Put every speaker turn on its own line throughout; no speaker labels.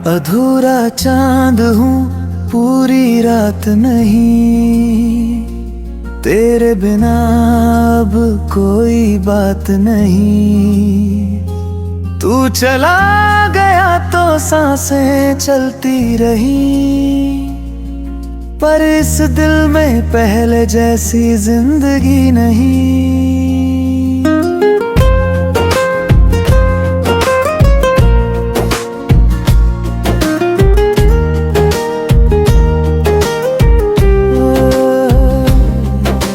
अधूरा चांद हूँ, पूरी रात नहीं। तेरे बिना अब कोई बात नहीं। तू चला गया तो सांसें चलती रही, पर इस दिल में पहले जैसी जिंदगी नहीं।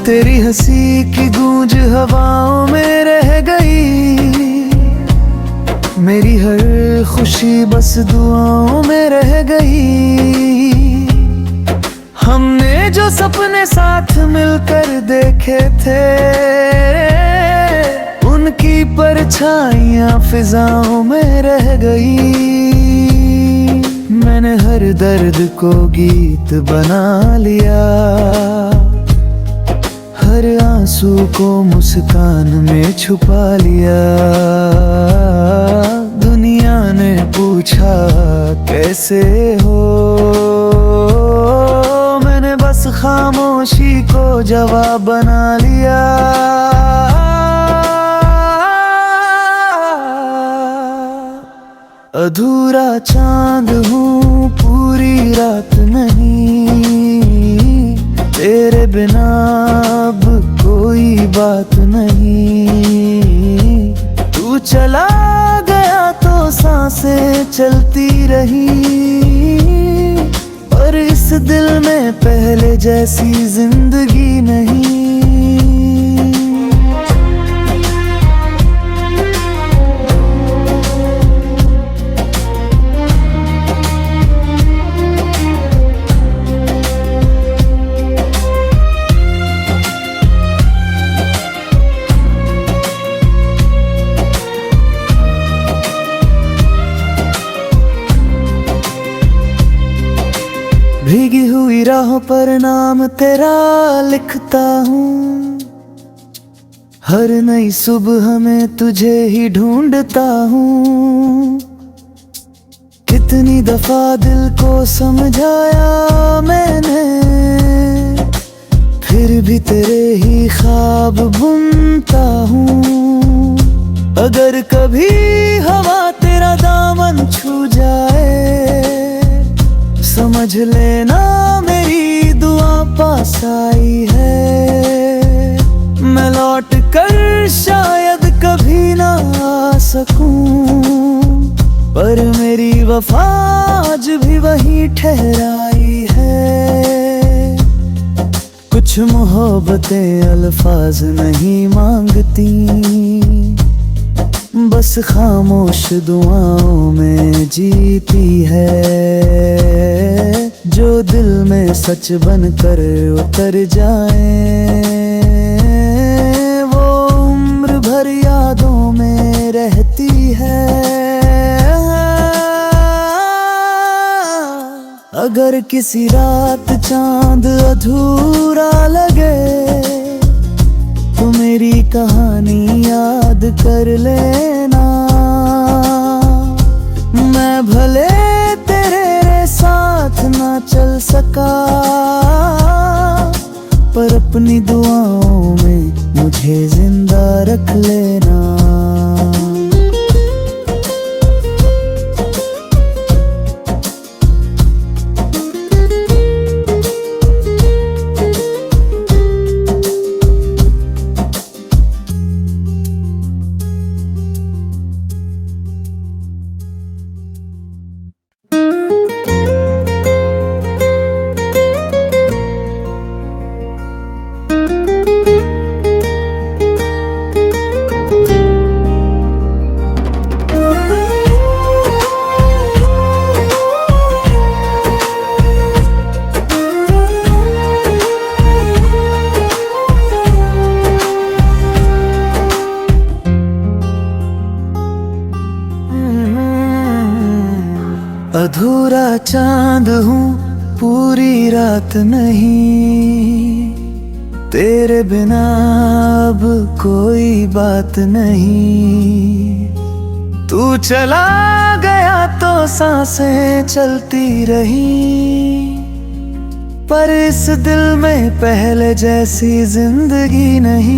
तेरी हंसी की गूंज हवाओं में रह गई, मेरी हर खुशी बस दुआओं में रह गई। हमने जो सपने साथ मिलकर देखे थे, उनकी परछाइयां फिजाओं में रह गई। मैंने हर दर्द को गीत बना लिया, हर आंसू को मुस्कान में छुपा लिया। दुनिया ने पूछा कैसे हो, मैंने बस खामोशी को जवाब बना लिया। अधूरा चांद हूँ, पूरी रात नहीं। तेरे बिना अब कोई बात नहीं। तू चला गया तो सांसें चलती रही, पर इस दिल में पहले जैसी जिंदगी नहीं। भीगी हुई राहों पर नाम तेरा लिखता हूँ, हर नई सुबह में तुझे ही ढूंढता हूँ। कितनी दफा दिल को समझाया मैंने, फिर भी तेरे ही ख्वाब बुनता हूँ। अगर कभी हवा तेरा दामन छू जाए, समझ लेना मेरी दुआ पास आई है। मैं लौट कर शायद कभी ना आ सकूं, पर मेरी वफा आज भी वही ठहराई है। कुछ मोहब्बतें अल्फाज नहीं मांगती, बस खामोश दुआओं में जीती है। जो दिल में सच बनकर उतर जाए, वो उम्र भर यादों में रहती है। अगर किसी रात चांद अधूरा लगे, तो मेरी कहानी याद कर लेना। मैं भले तेरे साथ ना चल सका, पर अपनी दुआओं में मुझे जिंदा रख लेना। अधूरा चांद हूँ, पूरी रात नहीं। तेरे बिना अब कोई बात नहीं। तू चला गया तो सांसें चलती रही, पर इस दिल में पहले जैसी जिंदगी नहीं।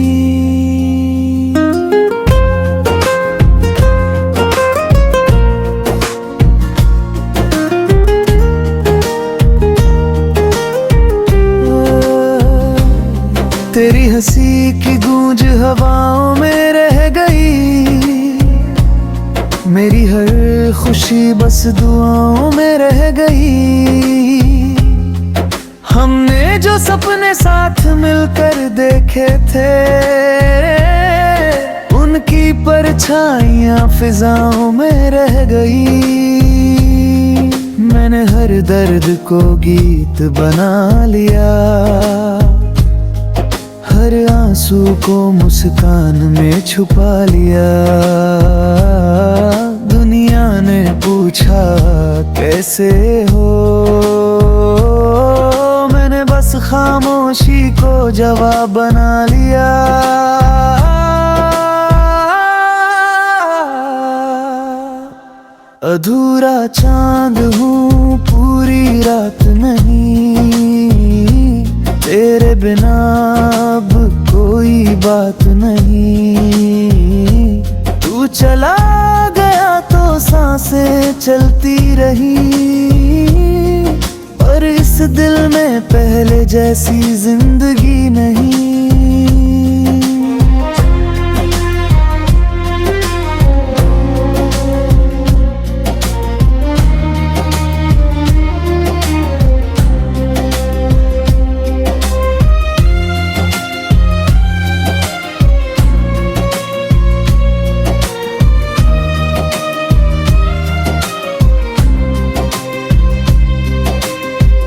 तेरी हंसी की गूंज हवाओं में रह गई, मेरी हर खुशी बस दुआओं में रह गई। हमने जो सपने साथ मिलकर देखे थे, उनकी परछाइयां फिजाओं में रह गई। मैंने हर दर्द को गीत बना लिया, हर आंसू को मुस्कान में छुपा लिया। दुनिया ने पूछा कैसे हो, मैंने बस खामोशी को जवाब बना लिया। अधूरा चांद हूँ, पूरी रात नहीं, तेरे बिना अब कोई बात नहीं। तू चला गया तो सांसें चलती रही, पर इस दिल में पहले जैसी जिंदगी नहीं।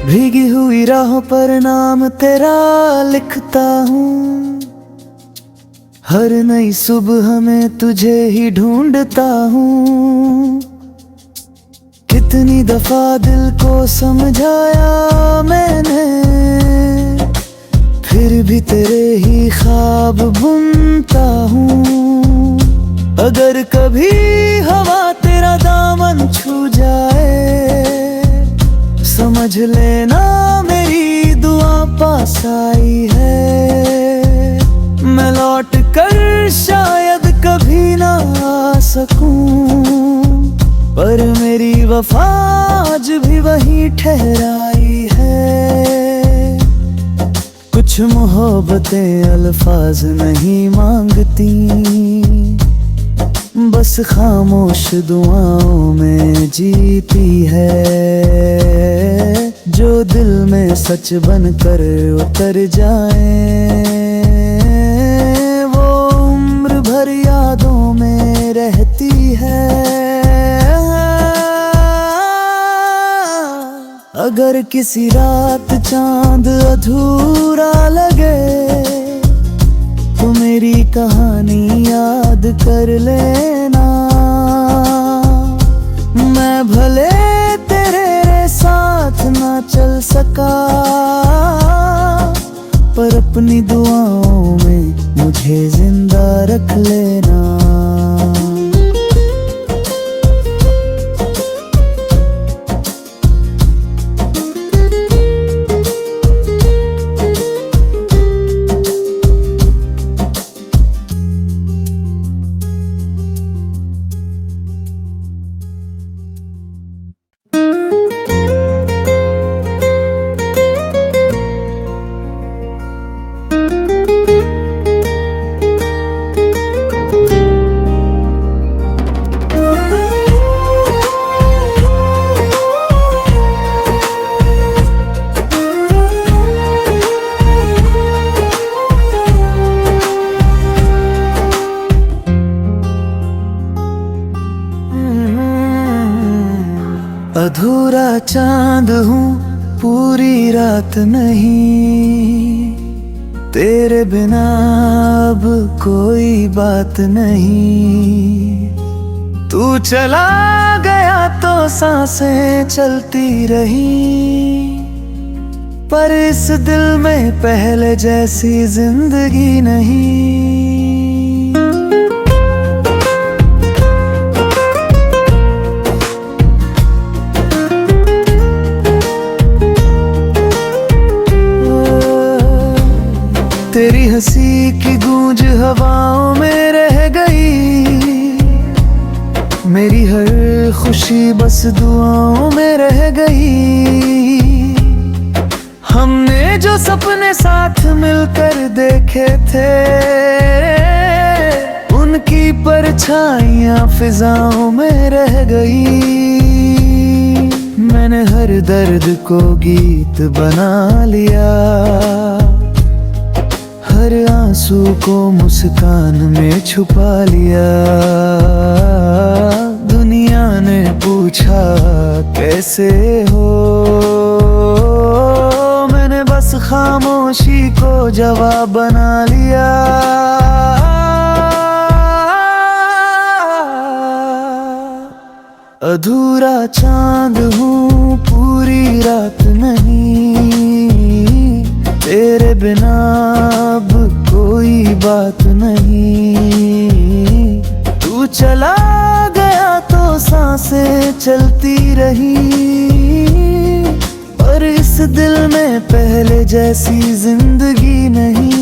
भीगी हुई राहों पर नाम तेरा लिखता हूँ, हर नई सुबह में तुझे ही ढूंढता हूँ। कितनी दफा दिल को समझाया मैंने, फिर भी तेरे ही ख्वाब बुनता हूँ। अगर कभी हवा तेरा दामन छू जाए, समझ लेना मेरी दुआ पास आई है। मैं लौट कर शायद कभी ना आ सकूं, पर मेरी वफा आज भी वही ठहराई है। कुछ मोहब्बतें अल्फाज नहीं मांगती, बस खामोश दुआओं में जीती है। जो दिल में सच बनकर उतर जाए, वो उम्र भर यादों में रहती है। अगर किसी रात चांद अधूरा लगे, तो मेरी कहानी याद कर लेना। मैं भले तेरे साथ ना चल सका, पर अपनी दुआओं में मुझे जिंदा रख लेना। अधूरा चांद हूँ, पूरी रात नहीं, तेरे बिना अब कोई बात नहीं। तू चला गया तो सांसें चलती रही, पर इस दिल में पहले जैसी जिंदगी नहीं। मेरी हर खुशी बस दुआओं में रह गई। हमने जो सपने साथ मिलकर देखे थे, उनकी परछाइयां फिजाओं में रह गई। मैंने हर दर्द को गीत बना लिया, हर आंसू को मुस्कान में छुपा लिया। दुनिया ने पूछा कैसे हो, मैंने बस खामोशी को जवाब बना लिया। अधूरा चांद हूँ, पूरी रात नहीं, तेरे बिना अब कोई बात नहीं। तू चला गया तो सांसें चलती रही, पर इस दिल में पहले जैसी जिंदगी नहीं।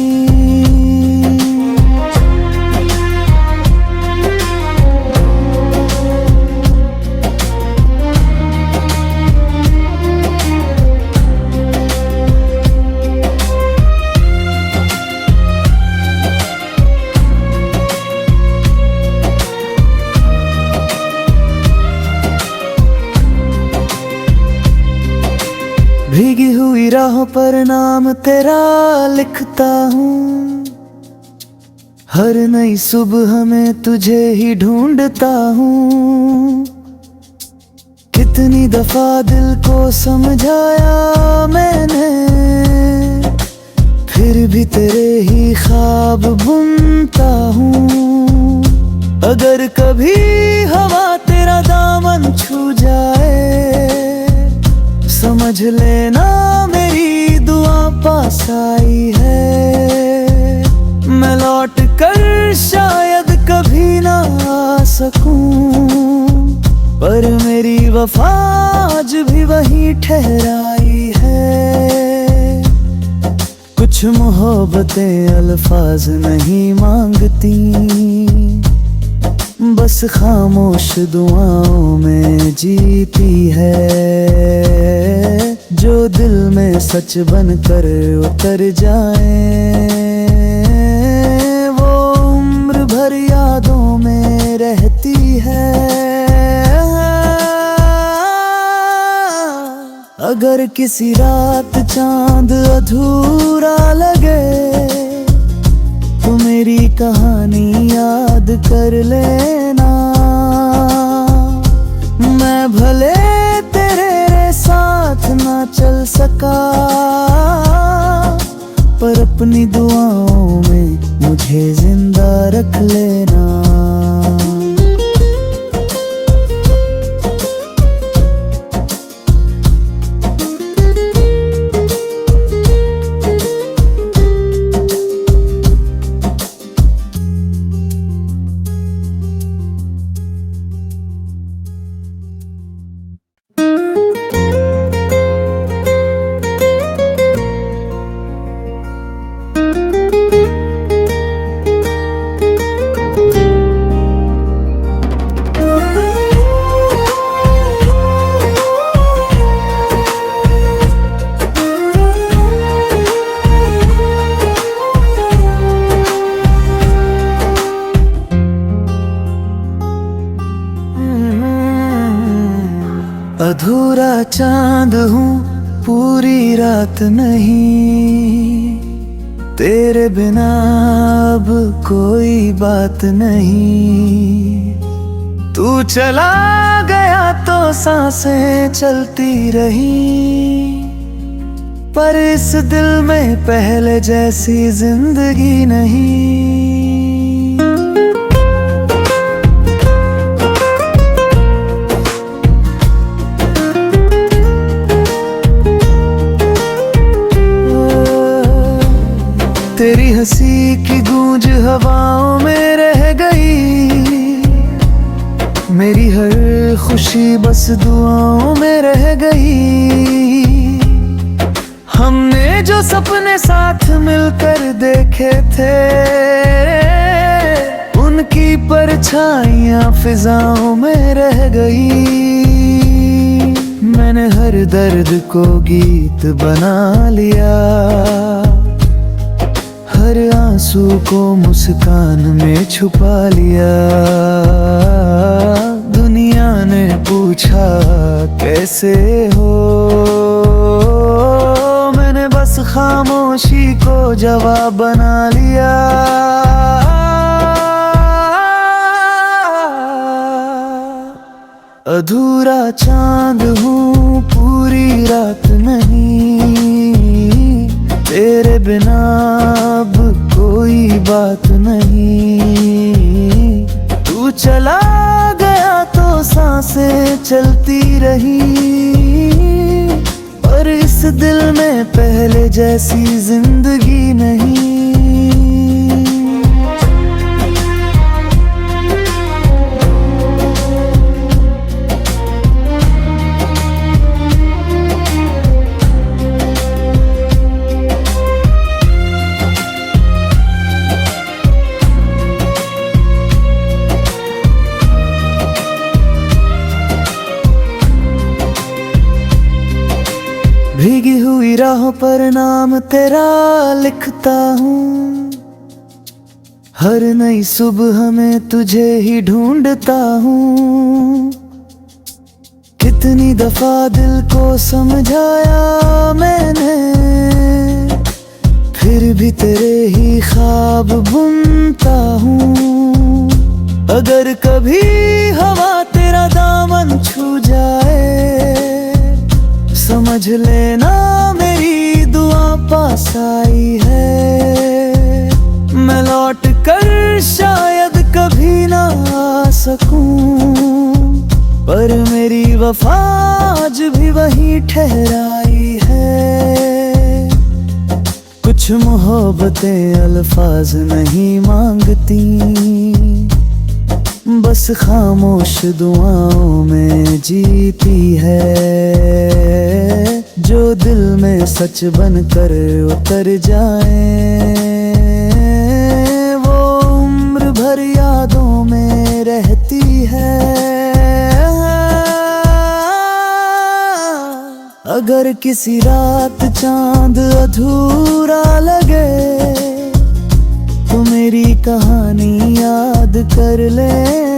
भीगी हुई राहों पर नाम तेरा लिखता हूँ, हर नई सुबह में तुझे ही ढूंढता हूँ। कितनी दफा दिल को समझाया मैंने, फिर भी तेरे ही ख्वाब बुनता हूँ। अगर कभी हवा तेरा दामन छू जाए, समझ लेना मेरी दुआ पास आई है। मैं लौट कर शायद कभी ना आ सकूं, पर मेरी वफा आज भी वही ठहराई है। कुछ मोहब्बतें अल्फाज नहीं मांगती, बस खामोश दुआओं में जीती है। जो दिल में सच बनकर उतर जाए, वो उम्र भर यादों में रहती है। अगर किसी रात चांद अधूरा लगे, तो मेरी कहानी याद कर लेना। मैं भले तेरे साथ ना चल सका, पर अपनी दुआओं में मुझे जिंदा रख लेना। अधूरा चांद हूँ, पूरी रात नहीं, तेरे बिना अब कोई बात नहीं। तू चला गया तो सांसें चलती रही, पर इस दिल में पहले जैसी जिंदगी नहीं। तेरी हंसी की गूंज हवाओं में रह गई, मेरी हर खुशी बस दुआओं में रह गई। हमने जो सपने साथ मिलकर देखे थे, उनकी परछाइयाँ फिजाओं में रह गई। मैंने हर दर्द को गीत बना लिया, हर आंसू को मुस्कान में छुपा लिया। दुनिया ने पूछा कैसे हो, मैंने बस खामोशी को जवाब बना लिया। अधूरा चांद हूँ, पूरी रात नहीं, तेरे बिना अब कोई बात नहीं। तू चला गया तो सांसें चलती रही, पर इस दिल में पहले जैसी जिंदगी नहीं। भीगी हुई राहों पर नाम तेरा लिखता हूँ, हर नई सुबह में तुझे ही ढूंढता हूँ। कितनी दफा दिल को समझाया मैंने, फिर भी तेरे ही ख्वाब बुनता हूँ। अगर कभी हवा तेरा दामन छू जाए, समझ लेना मेरी दुआ पास आई है। मैं लौट कर शायद कभी ना आ सकूं, पर मेरी वफा आज भी वही ठहराई है। कुछ मोहब्बतें अल्फाज नहीं मांगती, बस खामोश दुआओं में जीती है। जो दिल में सच बनकर उतर जाए, वो उम्र भर यादों में रहती है। अगर किसी रात चांद अधूरा लगे, तो मेरी कहानी याद कर ले।